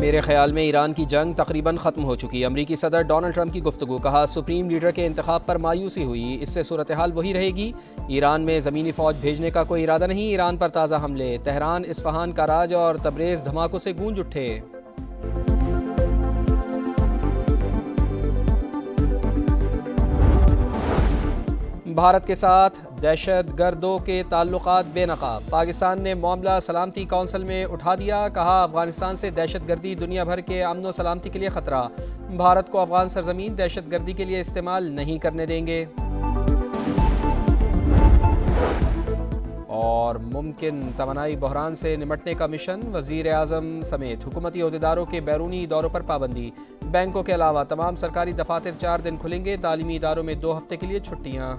میرے خیال میں ایران کی جنگ تقریباً ختم ہو چکی. امریکی صدر ڈونلڈ ٹرمپ کی گفتگو. کہا سپریم لیڈر کے انتخاب پر مایوسی ہوئی, اس سے صورتحال وہی رہے گی. ایران میں زمینی فوج بھیجنے کا کوئی ارادہ نہیں. ایران پر تازہ حملے. تہران اصفہان کاراج اور تبریز دھماکوں سے گونج اٹھے. بھارت کے ساتھ دہشت گردوں کے تعلقات بے نقاب. پاکستان نے معاملہ سلامتی کونسل میں اٹھا دیا. کہا افغانستان سے دہشت گردی دنیا بھر کے امن و سلامتی کے لیے خطرہ. بھارت کو افغان سرزمین دہشت گردی کے لیے استعمال نہیں کرنے دیں گے. اور ممکن توانائی بحران سے نمٹنے کا مشن. وزیر اعظم سمیت حکومتی عہدیداروں کے بیرونی دوروں پر پابندی. بینکوں کے علاوہ تمام سرکاری دفاتر 4 دن کھلیں گے. تعلیمی اداروں میں 2 ہفتے کے لیے چھٹیاں.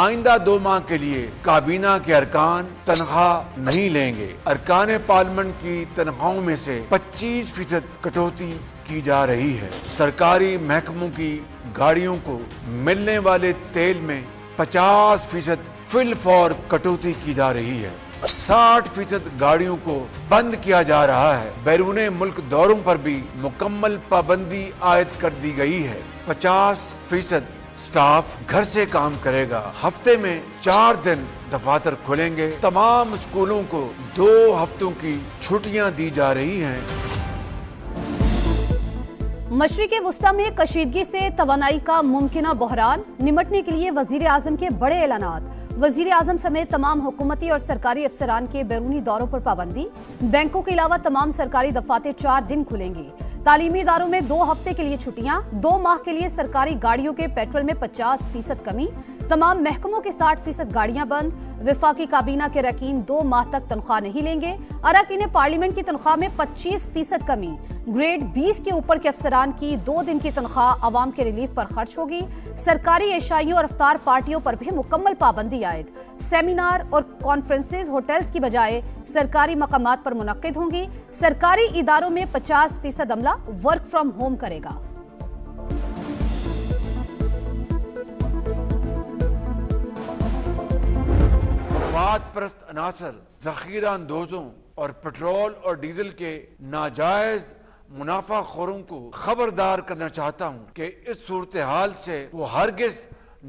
آئندہ 2 ماہ کے لیے کابینہ کے ارکان تنخواہ نہیں لیں گے. ارکان پارلیمنٹ کی تنخواہوں میں سے 25% کٹوتی کی جا رہی ہے. سرکاری محکموں کی گاڑیوں کو ملنے والے تیل میں 50% فی الفور کٹوتی کی جا رہی ہے. 60% گاڑیوں کو بند کیا جا رہا ہے. بیرون ملک دوروں پر بھی مکمل پابندی عائد کر دی گئی ہے. 50% سٹاف گھر سے کام کرے گا. ہفتے میں 4 دن دفاتر کھلیں گے. تمام اسکولوں کو 2 ہفتوں کی چھٹیاں دی جا رہی ہیں. مشرق وسطی میں کشیدگی سے توانائی کا ممکنہ بحران. نمٹنے کے لیے وزیر اعظم کے بڑے اعلانات. وزیر اعظم سمیت تمام حکومتی اور سرکاری افسران کے بیرونی دوروں پر پابندی. بینکوں کے علاوہ تمام سرکاری دفاتر 4 دن کھلیں گے. تعلیمی اداروں میں 2 ہفتے کے لیے چھٹیاں. 2 ماہ کے لیے سرکاری گاڑیوں کے پیٹرول میں 50% کمی. تمام محکموں کے 60% گاڑیاں بند. وفاقی کابینہ کے رکین 2 ماہ تک تنخواہ نہیں لیں گے. اراکین پارلیمنٹ کی تنخواہ میں 25% کمی. گریڈ 20 کے اوپر کے افسران کی 2 دن کی تنخواہ عوام کے ریلیف پر خرچ ہوگی. سرکاری عشائیوں اور افطار پارٹیوں پر بھی مکمل پابندی عائد. سیمینار اور کانفرنسز ہوٹلز کی بجائے سرکاری مقامات پر منعقد ہوں گی. سرکاری اداروں میں 50% عملہ ورک فرام ہوم کرے گا. مفاد پرست عناصر ذخیرہ اندوزوں اور پیٹرول اور ڈیزل کے ناجائز منافع خوروں کو خبردار کرنا چاہتا ہوں کہ اس صورتحال سے وہ ہرگز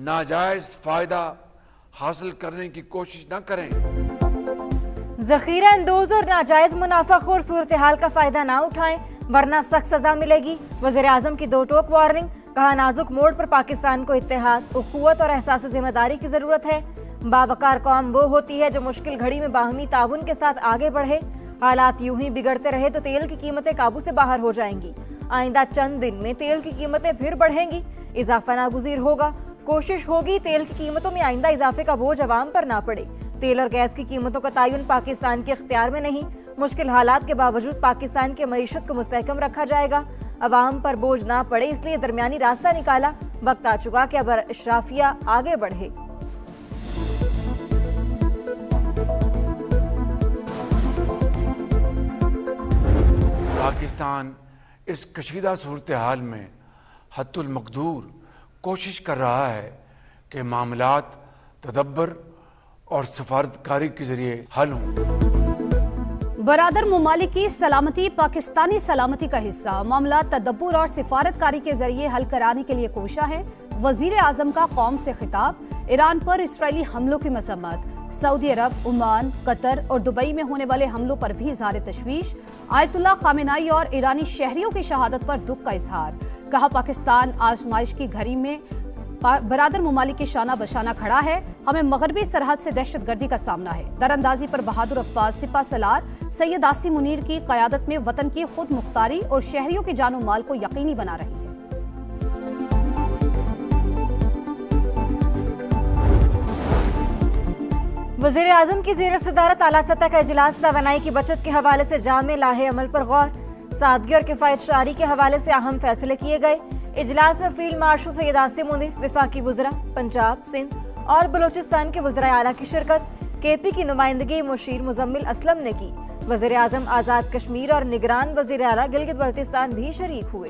ناجائز فائدہ حاصل کرنے کی کوشش نہ کریں. ذخیرہ اندوز اور ناجائز منافع خور صورتحال کا فائدہ نہ اٹھائیں ورنہ سخت سزا ملے گی. وزیر اعظم کی 2 ٹوک وارننگ. کہا نازک موڑ پر پاکستان کو اتحاد، اخوت اور احساس ذمہ داری کی ضرورت ہے. باوقار قوم وہ ہوتی ہے جو مشکل گھڑی میں باہمی تعاون کے ساتھ آگے بڑھے. حالات یوں ہی بگڑتے رہے تو تیل کی قیمتیں قابو سے باہر ہو جائیں گی. آئندہ چند دن میں تیل کی قیمتیں پھر بڑھیں گی. اضافہ ناگزیر ہوگا. کوشش ہوگی تیل کی قیمتوں میں آئندہ اضافے کا بوجھ عوام پر نہ پڑے. تیل اور گیس کی قیمتوں کا تعین پاکستان کے اختیار میں نہیں. مشکل حالات کے باوجود پاکستان کے معیشت کو مستحکم رکھا جائے گا. عوام پر بوجھ نہ پڑے اس لیے درمیانی راستہ نکالا. وقت آ چکا کہ اب اشرافیہ آگے بڑھے. پاکستان اس کشیدہ صورتحال میں حد المقدور کوشش کر رہا ہے کہ معاملات تدبر اور سفارتکاری کے ذریعے حل ہوں. برادر ممالک کی سلامتی پاکستانی سلامتی کا حصہ. معاملات تدبر اور سفارتکاری کے ذریعے حل کرانے کے لیے کوشاں ہے. وزیر اعظم کا قوم سے خطاب. ایران پر اسرائیلی حملوں کی مذمت. سعودی عرب، عمان، قطر اور دبئی میں ہونے والے حملوں پر بھی اظہار تشویش. آیت اللہ خامنائی اور ایرانی شہریوں کی شہادت پر دکھ کا اظہار. کہا پاکستان آزمائش کی گھڑی میں برادر ممالک کے شانہ بشانہ کھڑا ہے. ہمیں مغربی سرحد سے دہشت گردی کا سامنا ہے. دراندازی پر بہادر افواج سپہ سالار سید عاصم منیر کی قیادت میں وطن کی خود مختاری اور شہریوں کی جان و مال کو یقینی بنا رہی ہے. وزیر اعظم کی زیر صدارت اعلیٰ سطح کا اجلاس. توانائی کی بچت کے حوالے سے جامع لاہے عمل پر غور. سادگی اور کفایت شعاری کے حوالے سے اہم فیصلے کیے گئے. اجلاس میں فیلڈ مارشل سید عاصم منیر، وفاقی وزراء پنجاب، سندھ اور بلوچستان کے وزرائے اعلیٰ کی شرکت. کے پی کی نمائندگی مشیر مزمل اسلم نے کی. وزیر اعظم آزاد کشمیر اور نگران وزیر اعلیٰ گلگت بلتستان بھی شریک ہوئے.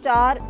4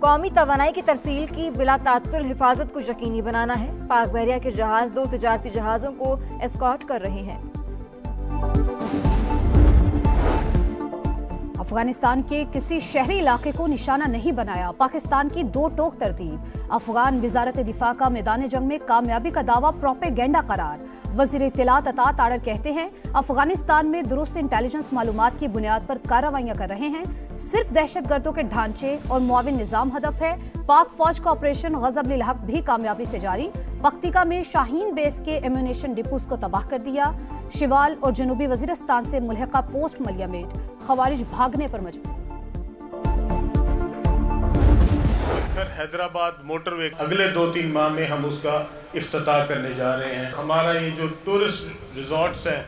قومی توانائی کی ترسیل کی بلا تعطل حفاظت کو یقینی بنانا ہے۔ پاک بحریہ کے جہاز 2 تجارتی جہازوں کو اسکارٹ کر رہے ہیں۔ افغانستان کے کسی شہری علاقے کو نشانہ نہیں بنایا، پاکستان کی 2 ٹوک تردید۔ افغان وزارت دفاع کا میدان جنگ میں کامیابی کا دعویٰ پروپیگنڈا قرار۔ وزیر اطلاعات عطا تاڑر کہتے ہیں افغانستان میں درست انٹیلیجنس معلومات کی بنیاد پر کارروائیاں کر رہے ہیں، صرف دہشت گردوں کے ڈھانچے اور معاون نظام ہدف ہے۔ پاک فوج کا آپریشن غضب للحق بھی کامیابی سے جاری، پکتیکا میں شاہین بیس کے ایمونیشن ڈپوز کو تباہ کر دیا۔ شمال اور جنوبی وزیرستان سے ملحقہ پوسٹ ملیامیٹ، خوارج بھاگنے پر مجبور۔ حیدرآباد موٹر وے اگلے 2-3 ماہ میں ہم اس کا افتتاح کرنے جا رہے ہیں۔ ہمارا یہ جو ٹورسٹ ریزورٹس ہیں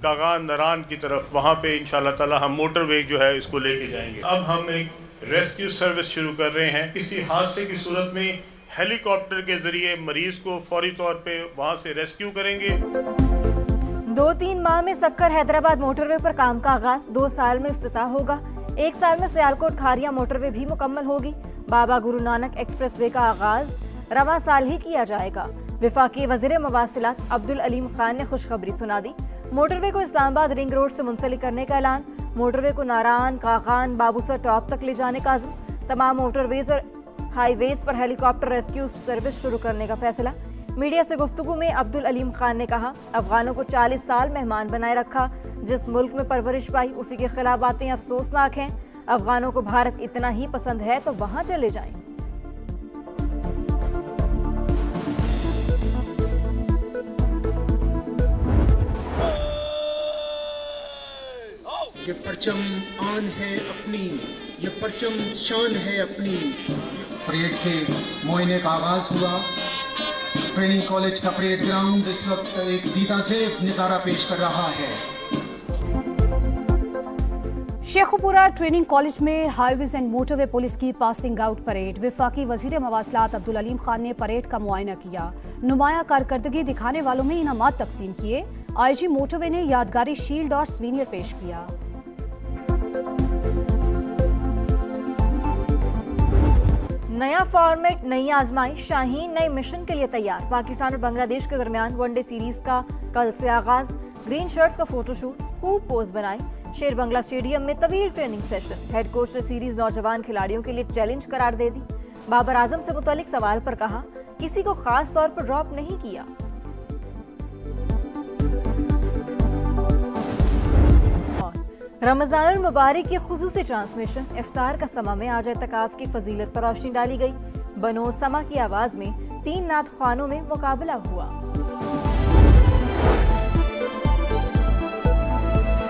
کاغان نران کی طرف، وہاں پہ انشاءاللہ تعالی ہم موٹر وے جو ہے اس کو لے کے جائیں گے۔ اب ہم ایک ریسکیو سروس شروع کر رہے ہیں، کسی حادثے کی صورت میں ہیلی کاپٹر کے ذریعے مریض کو فوری طور پہ وہاں سے ریسکیو کریں گے۔ 2-3 ماہ میں سکر حیدرآباد موٹر وے پر کام کا آغاز، 2 سال میں افتتاح ہوگا۔ 1 سال میں سیالکوٹ کھاریا موٹر وے بھی مکمل ہوگی۔ بابا گرو نانک ایکسپریس وے کا آغاز رواں سال ہی کیا جائے گا۔ وفاقی وزیر مواصلات عبدالعلیم خان نے خوشخبری سنا دی، موٹر وے کو اسلام آباد رنگ روڈ سے منسلک کرنے کا اعلان، موٹر وے کو ناران، کاغان، بابوسر ٹاپ تک لے جانے کا عزم، تمام موٹر ویز اور ہائی ویز پر ہیلی کاپٹر ریسکیو سروس شروع کرنے کا فیصلہ۔ میڈیا سے گفتگو میں عبدالعلیم خان نے کہا، افغانوں کو 40 سال مہمان بنائے رکھا، جس ملک میں پرورش پائی اسی کے خلاف باتیں افسوسناک ہیں۔ افغانوں کو بھارت اتنا ہی پسند ہے تو وہاں چلے جائیں۔ یہ پرچم آن ہے اپنی، یہ پرچم شان ہے اپنی۔ پریڈ کے معائنے کا آغاز ہوا۔ ٹریننگ کالج کا پریڈ گراؤنڈ اس وقت ایک دیدہ زیب نظارہ پیش کر رہا ہے۔ شیخوپورہ ٹریننگ کالج میں highways and motorway police کی پاسنگ آؤٹ پریڈ، وفاقی وزیر مواصلات عبدالعلیم خان نے پریڈ کا معائنہ کیا، نمایاں کارکردگی دکھانے والوں میں انعامات تقسیم کیے۔ آئی جی موٹر وے نے یادگاری شیلڈ اور سوینئر پیش کیا۔ نیا فارمیٹ، نئی آزمائش، شاہین نئے مشن کے لیے تیار۔ پاکستان اور بنگلہ دیش کے درمیان ون ڈے سیریز کا کل سے آغاز، گرین شرٹس کا فوٹو شوٹ، خوب پوز بنائے۔ شیر بنگلہ اسٹیڈیم میں طویل ٹریننگ سیشن، ہیڈ کوچ نے سیریز نوجوان کھلاڑیوں کے لیے چیلنج قرار دے دی۔ بابر اعظم سے متعلق سوال پر کہا، کسی کو خاص طور پر ڈراپ نہیں کیا۔ رمضان المبارک کی خصوصی ٹرانسمیشن، افطار کا سما میں آج اعتکاف کی فضیلت پر روشنی ڈالی گئی۔ بنو سما کی آواز میں 3 نعت خوانوں میں مقابلہ ہوا۔